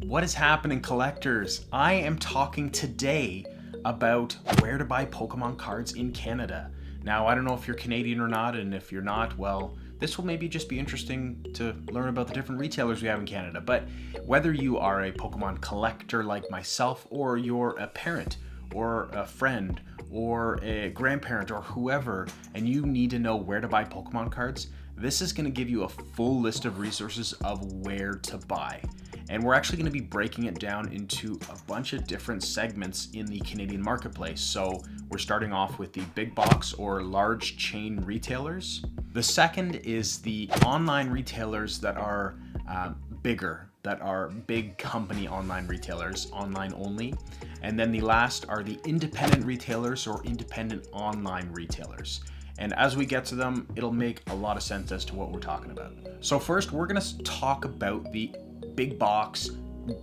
What is happening, collectors? I am talking today about where to buy Pokemon cards in Canada. Now, I don't know if you're Canadian or not, and if you're not, well, this will maybe just be interesting to learn about the different retailers we have in Canada. But whether you are a Pokemon collector like myself, or you're a parent, or a friend, or a grandparent, or whoever, and you need to know where to buy Pokemon cards, this is going to give you a full list of resources of where to buy. And we're actually going to be breaking it down into a bunch of different segments in the Canadian marketplace. So we're starting off with the big box or large chain retailers. The second is the online retailers that are bigger, that are big company online retailers, online only. And then the last are the independent retailers or independent online retailers. And as we get to them, it'll make a lot of sense as to what we're talking about. So first, we're going to talk about the big box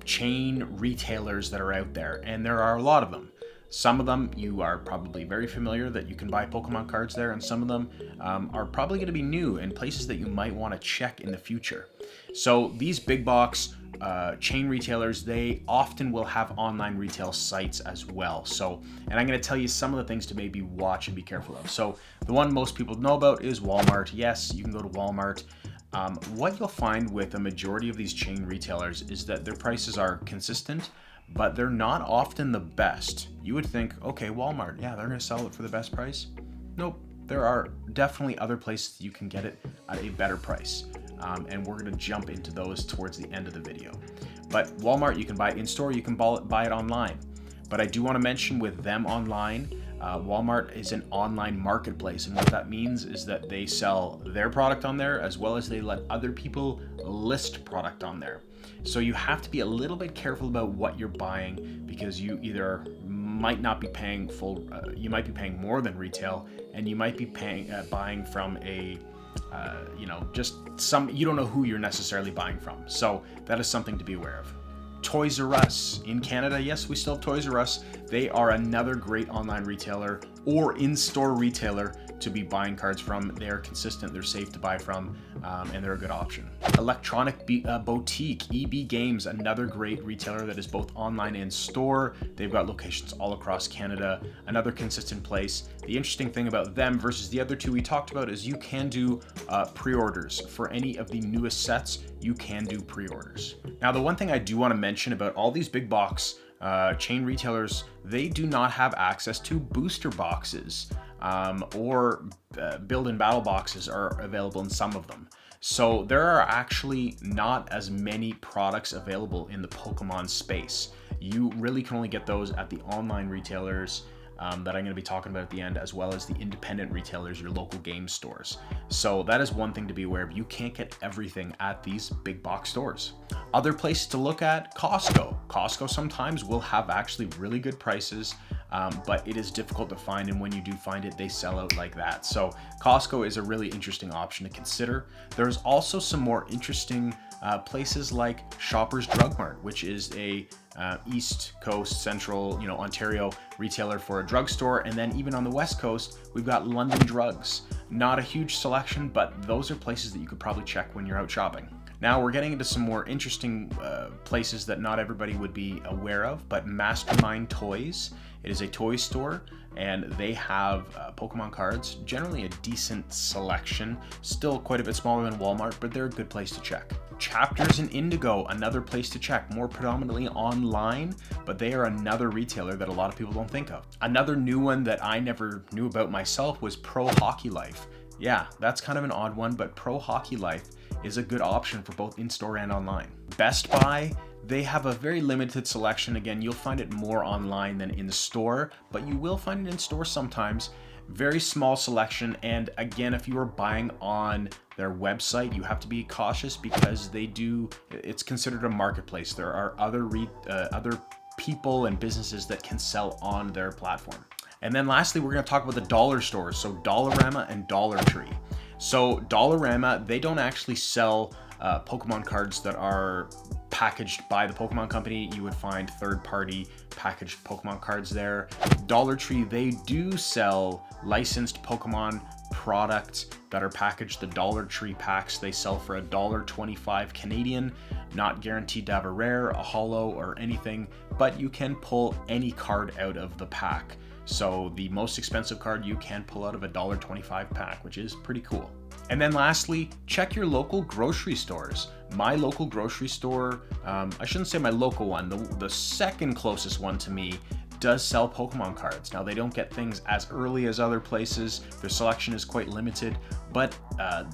chain retailers that are out there, and there are a lot of them. Some of them you are probably very familiar that you can buy Pokemon cards there, and some of them are probably going to be new and places that you might want to check in the future. So these big box chain retailers, they often will have online retail sites as well. So, and I'm going to tell you some of the things to maybe watch and be careful of. So the one most people know about is Walmart. Yes, you can go to Walmart. What you'll find with a majority of these chain retailers is that their prices are consistent, but they're not often the best. You would think, okay, Walmart, yeah, they're going to sell it for the best price. Nope, there are definitely other places you can get it at a better price. And we're going to jump into those towards the end of the video. But Walmart, you can buy it in store, you can buy it online. But I do want to mention with them online, Walmart is an online marketplace, and what that means is that they sell their product on there as well as they let other people list product on there. So you have to be a little bit careful about what you're buying, because you either might not be paying full, you might be paying more than retail, and you might be buying from a just some, you don't know who you're necessarily buying from. So that is something to be aware of. Toys R Us in Canada, yes, we still have Toys R Us. They are another great online retailer or in-store retailer to be buying cards from. They are consistent, they're safe to buy from, and they're a good option. Electronic Boutique, EB Games, another great retailer that is both online and store. They've got locations all across Canada, another consistent place. The interesting thing about them versus the other two we talked about is you can do pre-orders. For any of the newest sets, you can do pre-orders. Now, the one thing I do want to mention about all these big box chain retailers, they do not have access to booster boxes, or build and battle boxes are available in some of them. So there are actually not as many products available in the Pokemon space. You really can only get those at the online retailers that I'm going to be talking about at the end, as well as the independent retailers, your local game stores. So that is one thing to be aware of. You can't get everything at these big box stores. Other places to look at, Costco. Costco sometimes will have actually really good prices, but it is difficult to find, and when you do find it, they sell out like that. So Costco is a really interesting option to consider. There's also some more interesting places like Shoppers Drug Mart, which is a East Coast, Central, Ontario retailer for a drugstore. And then even on the West Coast, we've got London Drugs. Not a huge selection, but those are places that you could probably check when you're out shopping. Now we're getting into some more interesting places that not everybody would be aware of, but Mastermind Toys. It is a toy store, and they have Pokemon cards, generally a decent selection, still quite a bit smaller than Walmart, but they're a good place to check. Chapters in Indigo, another place to check, more predominantly online, but they are another retailer that a lot of people don't think of. Another new one that I never knew about myself was Pro Hockey Life. Yeah, that's kind of an odd one, but Pro Hockey Life is a good option for both in-store and online. Best Buy, they have a very limited selection. Again, you'll find it more online than in store, but you will find it in store sometimes. Very small selection, and again, if you are buying on their website, you have to be cautious because it's considered a marketplace. There are other people and businesses that can sell on their platform. And then lastly, we're going to talk about the dollar stores, so Dollarama and Dollar Tree. So Dollarama, they don't actually sell Pokemon cards that are packaged by the Pokemon Company. You would find third-party packaged Pokemon cards there. Dollar Tree, they do sell licensed Pokemon products that are packaged. The Dollar Tree packs, they sell for $1.25 Canadian, not guaranteed to have a rare, a holo, or anything, but you can pull any card out of the pack. So the most expensive card you can pull out of a $1.25 pack, which is pretty cool. And then lastly, check your local grocery stores. My local grocery store, I shouldn't say my local one, the second closest one to me does sell Pokemon cards. Now, they don't get things as early as other places. Their selection is quite limited, but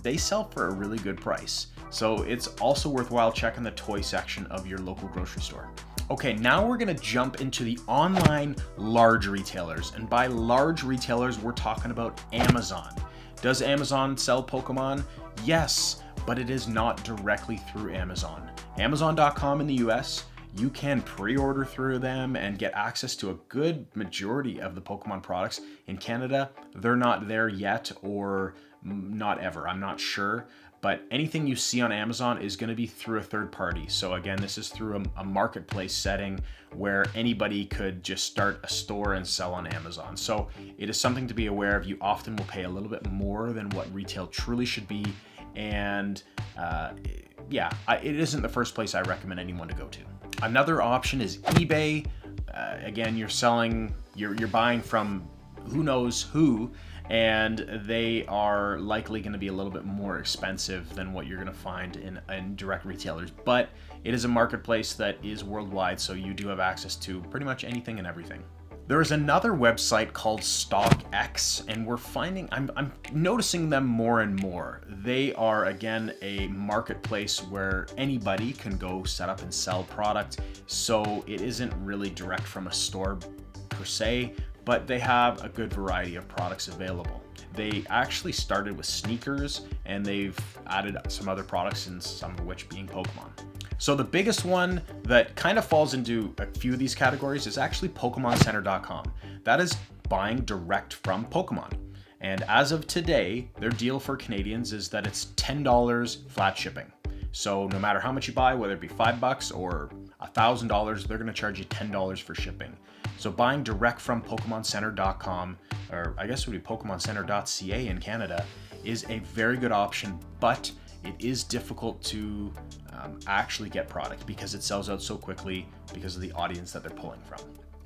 they sell for a really good price. So it's also worthwhile checking the toy section of your local grocery store. Okay, now we're gonna jump into the online large retailers. And by large retailers, we're talking about Amazon. Does Amazon sell Pokemon? Yes, but it is not directly through Amazon. Amazon.com in the US, you can pre-order through them and get access to a good majority of the Pokemon products. In Canada, they're not there yet, or not ever, I'm not sure. But anything you see on Amazon is going to be through a third party. So again, this is through a marketplace setting where anybody could just start a store and sell on Amazon. So it is something to be aware of. You often will pay a little bit more than what retail truly should be. And it isn't the first place I recommend anyone to go to. Another option is eBay. Again, you're buying from who knows who, and they are likely going to be a little bit more expensive than what you're going to find in direct retailers. But it is a marketplace that is worldwide, so you do have access to pretty much anything and everything. There is another website called Stockx, and I'm noticing them more and more. They are, again, a marketplace where anybody can go set up and sell product. So it isn't really direct from a store per se, but they have a good variety of products available. They actually started with sneakers, and they've added some other products, and some of which being Pokemon. So the biggest one that kind of falls into a few of these categories is actually PokemonCenter.com. That is buying direct from Pokemon. And as of today, their deal for Canadians is that it's $10 flat shipping. So no matter how much you buy, whether it be $5 or $1,000, they're going to charge you $10 for shipping. So buying direct from PokemonCenter.com, or I guess it would be PokemonCenter.ca in Canada, is a very good option, but it is difficult to actually get product because it sells out so quickly because of the audience that they're pulling from.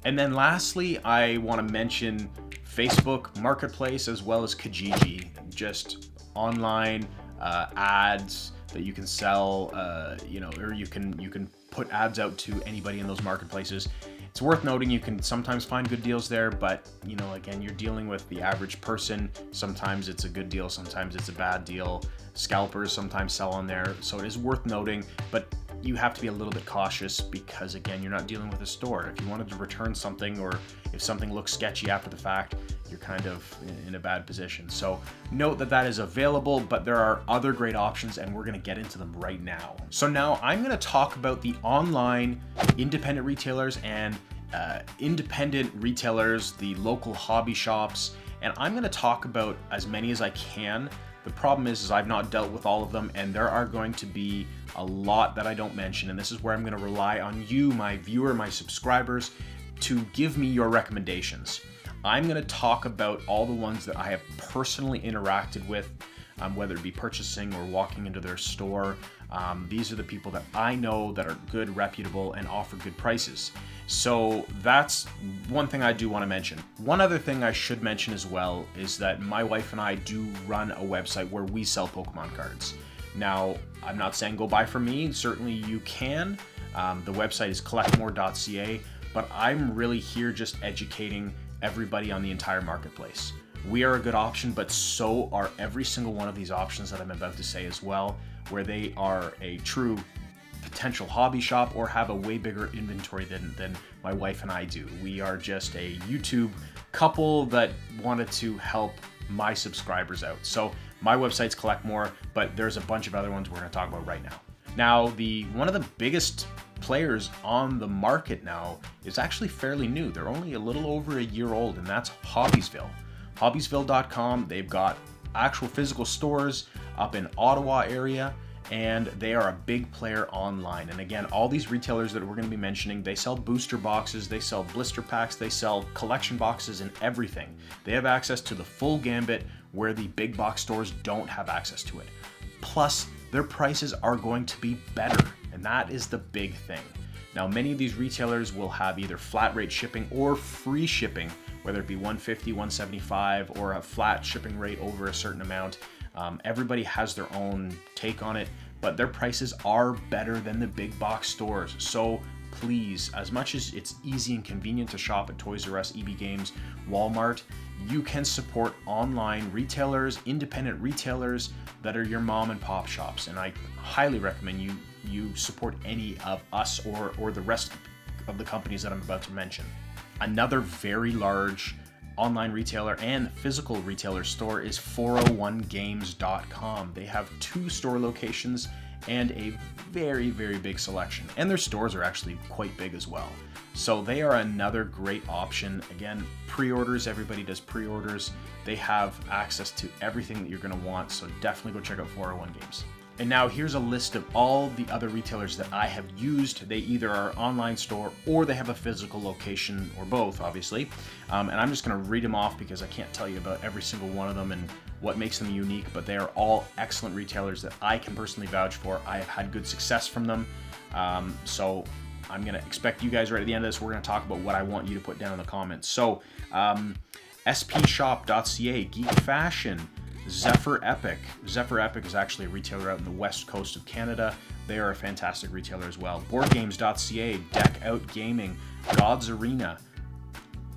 And then lastly, I want to mention Facebook Marketplace as well as Kijiji, just online ads that you can sell, or you can put ads out to anybody in those marketplaces. It's worth noting you can sometimes find good deals there, but again, you're dealing with the average person. Sometimes it's a good deal, sometimes it's a bad deal. Scalpers sometimes sell on there, so it is worth noting, but you have to be a little bit cautious because, again, you're not dealing with a store. If you wanted to return something, or if something looks sketchy after the fact, you're kind of in a bad position. So note that is available, but there are other great options, and we're going to get into them right now. So now I'm going to talk about the online independent retailers and independent retailers, the local hobby shops, and I'm going to talk about as many as I can. The problem is I've not dealt with all of them, and there are going to be a lot that I don't mention, and this is where I'm going to rely on you, my viewer, my subscribers, to give me your recommendations. I'm going to talk about all the ones that I have personally interacted with, whether it be purchasing or walking into their store. These are the people that I know that are good, reputable, and offer good prices. So that's one thing I do want to mention. One other thing I should mention as well is that my wife and I do run a website where we sell Pokemon cards. Now, I'm not saying go buy from me. Certainly you can. The website is collectmore.ca, but I'm really here just educating everybody on the entire marketplace. We are a good option, but so are every single one of these options that I'm about to say as well, where they are a true potential hobby shop or have a way bigger inventory than my wife and I do. We are just a YouTube couple that wanted to help my subscribers out. So my website's Collect More, but there's a bunch of other ones we're going to talk about right now. Now, one of the biggest players on the market now is actually fairly new. They're only a little over a year old, and that's Hobbiesville. Hobbiesville.com, they've got actual physical stores up in Ottawa area, and they are a big player online. And again, all these retailers that we're going to be mentioning, they sell booster boxes, they sell blister packs, they sell collection boxes and everything. They have access to the full gambit where the big box stores don't have access to it. Plus, their prices are going to be better, and that is the big thing. Now, many of these retailers will have either flat rate shipping or free shipping, whether it be $150, $175, or a flat shipping rate over a certain amount. Everybody has their own take on it, but their prices are better than the big box stores. So please, as much as it's easy and convenient to shop at Toys R Us, EB Games, Walmart, you can support online retailers, independent retailers that are your mom and pop shops. And I highly recommend you support any of us or the rest of the companies that I'm about to mention. Another very large online retailer and physical retailer store is 401games.com. They have 2 store locations and a very, very big selection. And their stores are actually quite big as well. So they are another great option. Again, pre-orders, everybody does pre-orders. They have access to everything that you're gonna want, so definitely go check out 401 Games. And now here's a list of all the other retailers that I have used. They either are online store or they have a physical location, or both, obviously. And I'm just gonna read them off because I can't tell you about every single one of them and what makes them unique, but they are all excellent retailers that I can personally vouch for. I have had good success from them. So I'm gonna expect you guys right at the end of this, we're gonna talk about what I want you to put down in the comments. So spshop.ca, Geek Fashion, Zephyr Epic. Zephyr Epic is actually a retailer out in the west coast of Canada. They are a fantastic retailer as well. BoardGames.ca, Deck Out Gaming, God's Arena,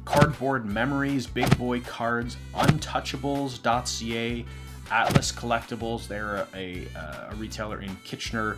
Cardboard Memories, Big Boy Cards, Untouchables.ca, Atlas Collectibles. They're a retailer in Kitchener,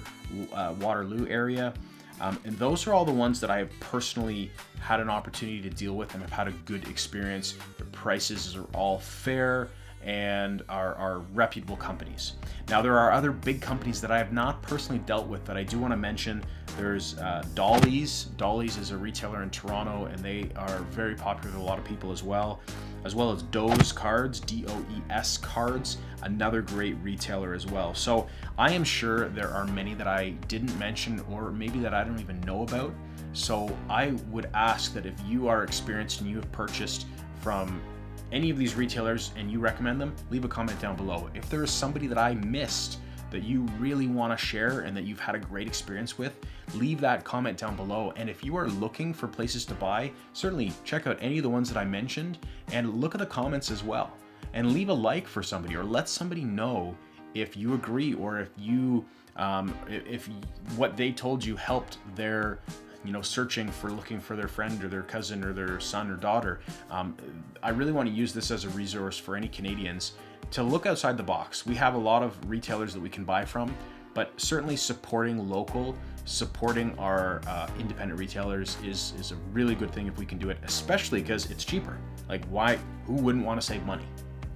Waterloo area. And those are all the ones that I have personally had an opportunity to deal with and have had a good experience. The prices are all fair and are reputable companies. Now, there are other big companies that I have not personally dealt with that I do want to mention. There's Dolly's. Dolly's is a retailer in Toronto, and they are very popular with a lot of people as well as Does Cards, DOES Cards, another great retailer as well. So I am sure there are many that I didn't mention or maybe that I don't even know about. So I would ask that if you are experienced and you have purchased from any of these retailers and you recommend them, leave a comment down below. If there is somebody that I missed that you really want to share and that you've had a great experience with, leave that comment down below. And if you are looking for places to buy, certainly check out any of the ones that I mentioned and look at the comments as well. And leave a like for somebody or let somebody know if you agree or if you if what they told you helped their searching for looking for their friend or their cousin or their son or daughter. I really want to use this as a resource for any Canadians to look outside the box. We have a lot of retailers that we can buy from, but certainly supporting local, supporting our independent retailers is a really good thing if we can do it, especially because it's cheaper. Like, who wouldn't want to save money?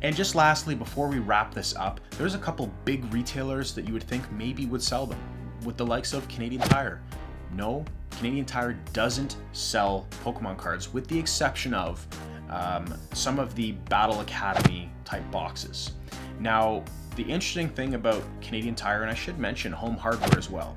And just lastly, before we wrap this up, there's a couple big retailers that you would think maybe would sell them, with the likes of Canadian Tire. No, Canadian Tire doesn't sell Pokemon cards, with the exception of some of the Battle Academy type boxes. Now, the interesting thing about Canadian Tire, and I should mention Home Hardware as well,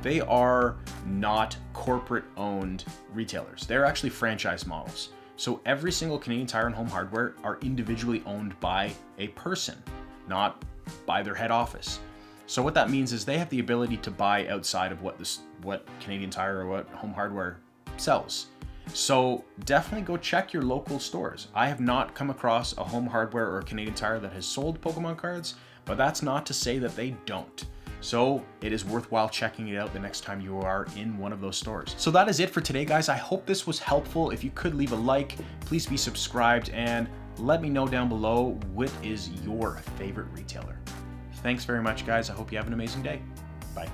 they are not corporate owned retailers. They're actually franchise models. So every single Canadian Tire and Home Hardware are individually owned by a person, not by their head office. So what that means is they have the ability to buy outside of what Canadian Tire or what Home Hardware sells. So definitely go check your local stores. I have not come across a Home Hardware or a Canadian Tire that has sold Pokemon cards, but that's not to say that they don't. So it is worthwhile checking it out the next time you are in one of those stores. So that is it for today, guys. I hope this was helpful. If you could leave a like, please be subscribed, and let me know down below what is your favorite retailer. Thanks very much, guys. I hope you have an amazing day. Bye.